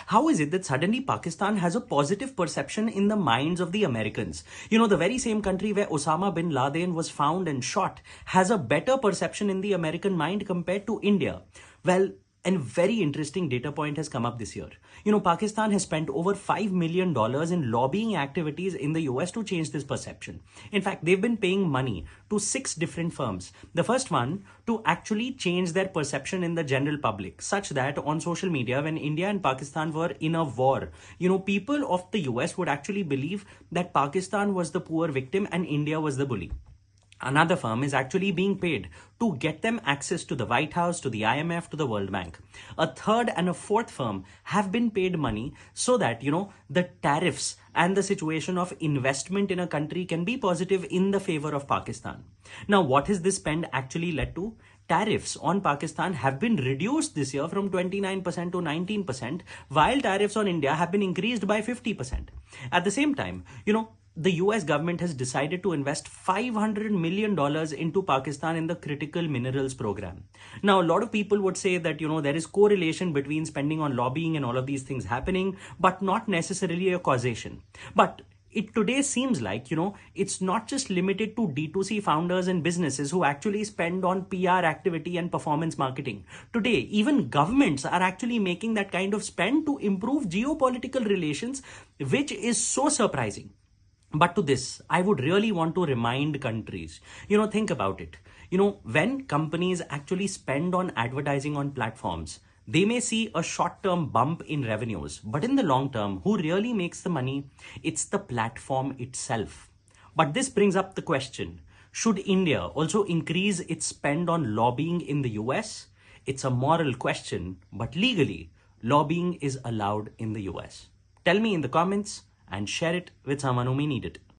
How is it that suddenly Pakistan has a positive perception in the minds of the Americans? The very same country where Osama bin Laden was found and shot has a better perception in the American mind compared to India. Well, a very interesting data point has come up this year. Pakistan has spent over $5 million in lobbying activities in the US to change this perception. In fact, they've been paying money to 6 different firms. The first one to actually change their perception in the general public, such that on social media, when India and Pakistan were in a war, people of the US would actually believe that Pakistan was the poor victim and India was the bully. Another firm is actually being paid to get them access to the White House, to the IMF, to the World Bank. A third and a fourth firm have been paid money so that, the tariffs and the situation of investment in a country can be positive in the favor of Pakistan. Now, what has this spend actually led to? Tariffs on Pakistan have been reduced this year from 29% to 19%, while tariffs on India have been increased by 50%. At the same time, the US government has decided to invest $500 million into Pakistan in the critical minerals program. Now, a lot of people would say that, there is correlation between spending on lobbying and all of these things happening, but not necessarily a causation. But it today seems like, it's not just limited to D2C founders and businesses who actually spend on PR activity and performance marketing. Today, even governments are actually making that kind of spend to improve geopolitical relations, which is so surprising. But to this, I would really want to remind countries, think about it. When companies actually spend on advertising on platforms, they may see a short-term bump in revenues, but in the long term, who really makes the money? It's the platform itself. But this brings up the question, should India also increase its spend on lobbying in the US? It's a moral question, but legally, lobbying is allowed in the US. Tell me in the comments and share it with someone who may need it.